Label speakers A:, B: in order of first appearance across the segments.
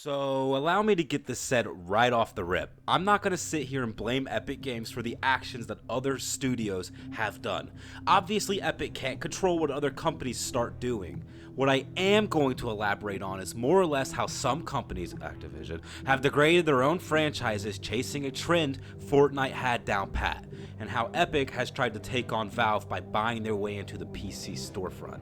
A: So, allow me to get this said right off the rip. I'm not going to sit here and blame Epic Games for the actions that other studios have done. Obviously, Epic can't control what other companies start doing. What I am going to elaborate on is more or less how some companies, Activision, have degraded their own franchises chasing a trend Fortnite had down pat, and how Epic has tried to take on Valve by buying their way into the PC storefront.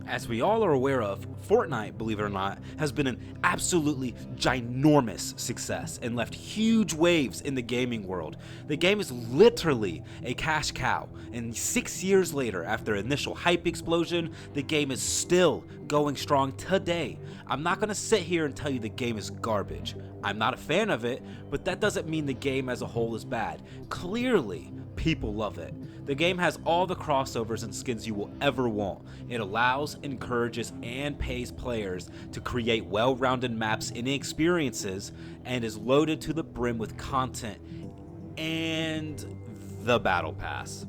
A: As we all are aware of, Fortnite, believe it or not, has been an absolutely ginormous success and left huge waves in the gaming world. The game is literally a cash cow, and 6 years later, after initial hype explosion, the game is still going strong today. I'm not going to sit here and tell you the game is garbage. I'm not a fan of it, but that doesn't mean the game as a whole is bad. Clearly, people love it. The game has all the crossovers and skins you will ever want. It allows, encourages, and pays players to create well-rounded maps and experiences, and is loaded to the brim with content and the Battle Pass.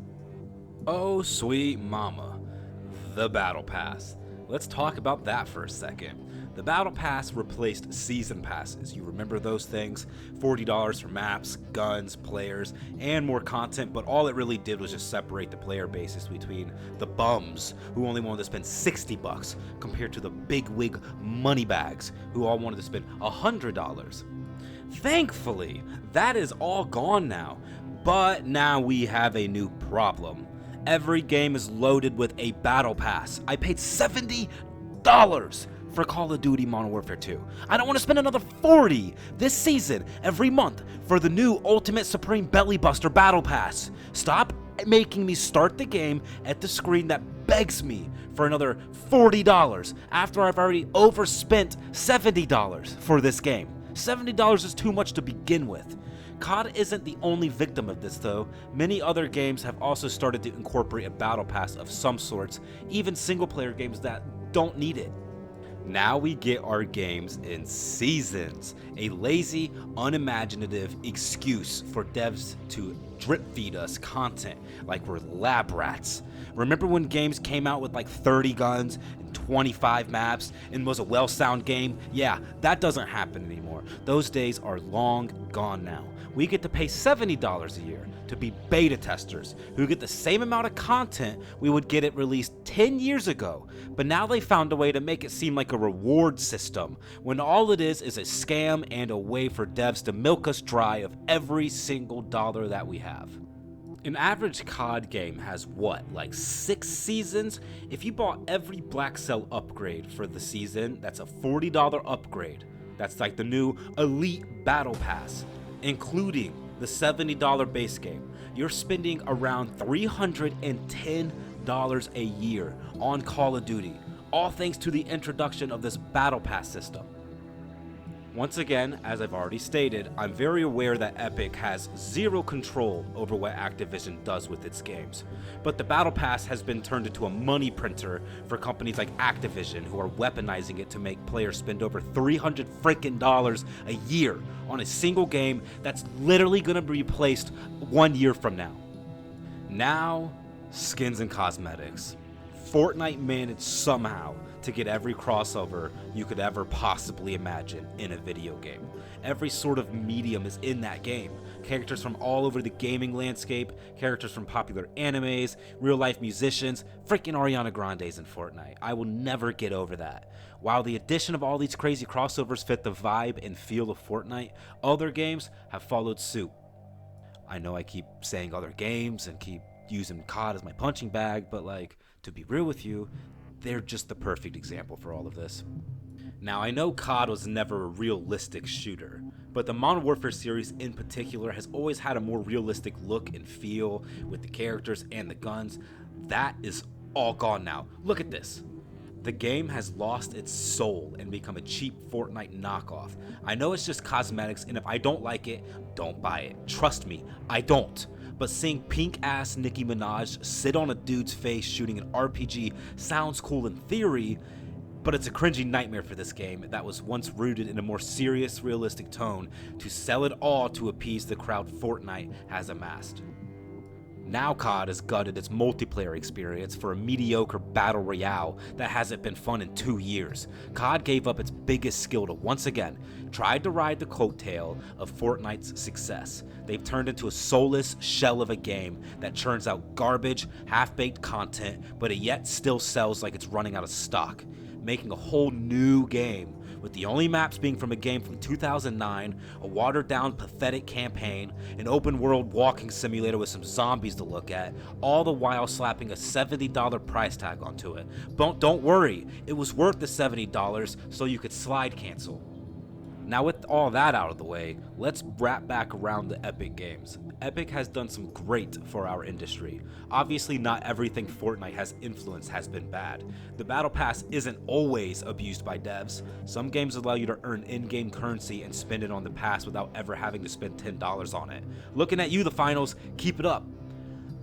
A: Oh, sweet mama, the Battle Pass. Let's talk about that for a second. The Battle Pass replaced Season Passes. You remember those things? $40 for maps, guns, players, and more content, but all it really did was just separate the player bases between the bums, who only wanted to spend $60, compared to the bigwig moneybags, who all wanted to spend $100. Thankfully, that is all gone now, but now we have a new problem. Every game is loaded with a Battle Pass. I paid $70 for Call of Duty Modern Warfare 2. I don't want to spend another $40 this season every month for the new Ultimate Supreme Belly Buster Battle Pass. Stop making me start the game at the screen that begs me for another $40 after I've already overspent $70 for this game. $70 is too much to begin with. COD isn't the only victim of this though. Many other games have also started to incorporate a battle pass of some sorts, even single player games that don't need it. Now we get our games in seasons, a lazy, unimaginative excuse for devs to drip feed us content like we're lab rats. Remember when games came out with like 30 guns and 25 maps and was a well-sound game? Yeah, that doesn't happen anymore. Those days are long gone now. We get to pay $70 a year to be beta testers who get the same amount of content we would get it released 10 years ago. But now they found a way to make it seem like a reward system, when all it is a scam and a way for devs to milk us dry of every single dollar that we have. An average COD game has what, like 6 seasons? If you bought every Black Cell upgrade for the season, that's a $40 upgrade. That's like the new Elite Battle Pass, including the $70 base game. You're spending around $310 a year on Call of Duty, all thanks to the introduction of this Battle Pass system. Once again, as I've already stated, I'm very aware that Epic has zero control over what Activision does with its games. But the Battle Pass has been turned into a money printer for companies like Activision, who are weaponizing it to make players spend over $300 freaking a year on a single game that's literally going to be replaced 1 year from now. Now, skins and cosmetics. Fortnite managed somehow to get every crossover you could ever possibly imagine in a video game. Every sort of medium is in that game. Characters from all over the gaming landscape, characters from popular animes, real-life musicians, freaking Ariana Grande's in Fortnite. I will never get over that. While the addition of all these crazy crossovers fit the vibe and feel of Fortnite, other games have followed suit. I know I keep saying other games and keep using COD as my punching bag, but like, to be real with you, they're just the perfect example for all of this. Now, I know COD was never a realistic shooter, but the Modern Warfare series in particular has always had a more realistic look and feel with the characters and the guns. That is all gone now. Look at this. The game has lost its soul and become a cheap Fortnite knockoff. I know it's just cosmetics, and if I don't like it, don't buy it. Trust me, I don't. But seeing pink-ass Nicki Minaj sit on a dude's face shooting an RPG sounds cool in theory, but it's a cringy nightmare for this game that was once rooted in a more serious, realistic tone to sell it all to appease the crowd Fortnite has amassed. Now COD has gutted its multiplayer experience for a mediocre battle royale that hasn't been fun in 2 years. COD gave up its biggest skill to once again tried to ride the coattail of Fortnite's success. They've turned into a soulless shell of a game that churns out garbage, half-baked content, but it yet still sells like it's running out of stock, making a whole new game, with the only maps being from a game from 2009, a watered-down, pathetic campaign, an open-world walking simulator with some zombies to look at, all the while slapping a $70 price tag onto it. But don't worry, it was worth the $70 so you could slide cancel. Now with all that out of the way, let's wrap back around the Epic Games. Epic has done some great for our industry. Obviously not everything Fortnite has influenced has been bad. The Battle Pass isn't always abused by devs. Some games allow you to earn in-game currency and spend it on the pass without ever having to spend $10 on it. Looking at you, the finals, keep it up.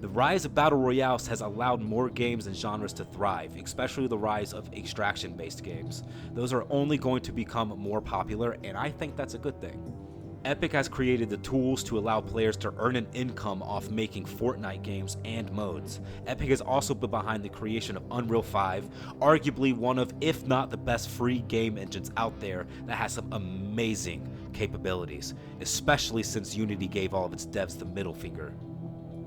A: The rise of battle royales has allowed more games and genres to thrive, especially the rise of extraction-based games. Those are only going to become more popular, and I think that's a good thing. Epic has created the tools to allow players to earn an income off making Fortnite games and modes. Epic has also been behind the creation of Unreal 5, arguably one of, if not the best free game engines out there that has some amazing capabilities, especially since Unity gave all of its devs the middle finger.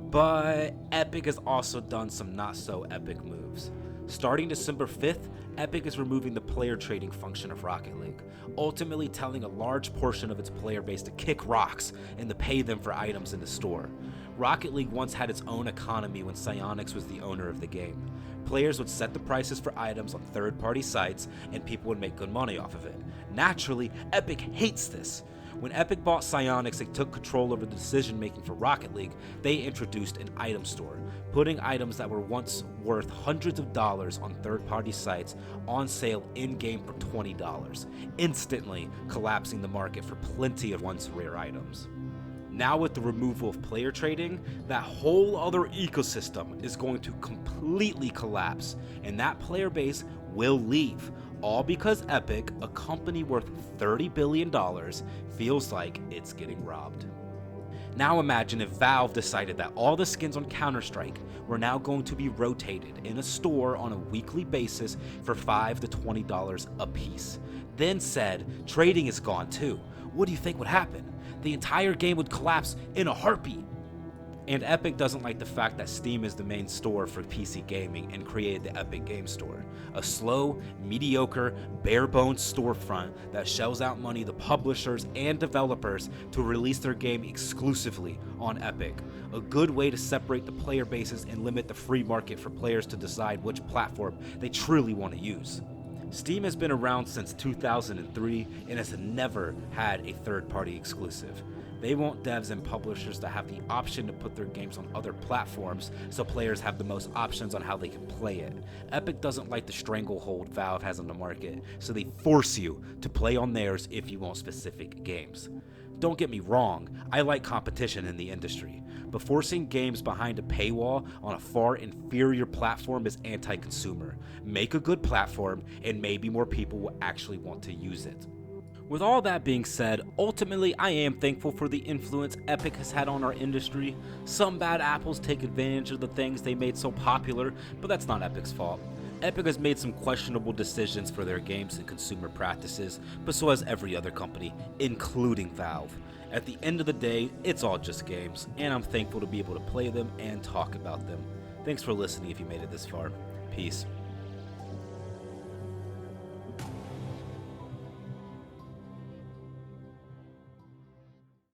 A: But Epic has also done some not so epic moves. Starting December 5th, Epic is removing the player trading function of Rocket League, ultimately telling a large portion of its player base to kick rocks and to pay them for items in the store. Rocket League once had its own economy when Psyonix was the owner of the game. Players would set the prices for items on third-party sites and people would make good money off of it. Naturally, Epic hates this. When Epic bought Psyonix and took control over the decision-making for Rocket League, they introduced an item store, putting items that were once worth hundreds of dollars on third-party sites on sale in-game for $20, instantly collapsing the market for plenty of once rare items. Now with the removal of player trading, that whole other ecosystem is going to completely collapse, and that player base will leave. All because Epic, a company worth $30 billion, feels like it's getting robbed. Now imagine if Valve decided that all the skins on Counter-Strike were now going to be rotated in a store on a weekly basis for $5 to $20 a piece. Then said, trading is gone too. What do you think would happen? The entire game would collapse in a heartbeat. And Epic doesn't like the fact that Steam is the main store for PC gaming and created the Epic Game Store, a slow, mediocre, bare-bones storefront that shells out money to publishers and developers to release their game exclusively on Epic, a good way to separate the player bases and limit the free market for players to decide which platform they truly want to use. Steam has been around since 2003 and has never had a third-party exclusive. They want devs and publishers to have the option to put their games on other platforms so players have the most options on how they can play it. Epic doesn't like the stranglehold Valve has on the market, so they force you to play on theirs if you want specific games. Don't get me wrong, I like competition in the industry, but forcing games behind a paywall on a far inferior platform is anti-consumer. Make a good platform and maybe more people will actually want to use it. With all that being said, ultimately I am thankful for the influence Epic has had on our industry. Some bad apples take advantage of the things they made so popular, but that's not Epic's fault. Epic has made some questionable decisions for their games and consumer practices, but so has every other company, including Valve. At the end of the day, it's all just games, and I'm thankful to be able to play them and talk about them. Thanks for listening if you made it this far. Peace.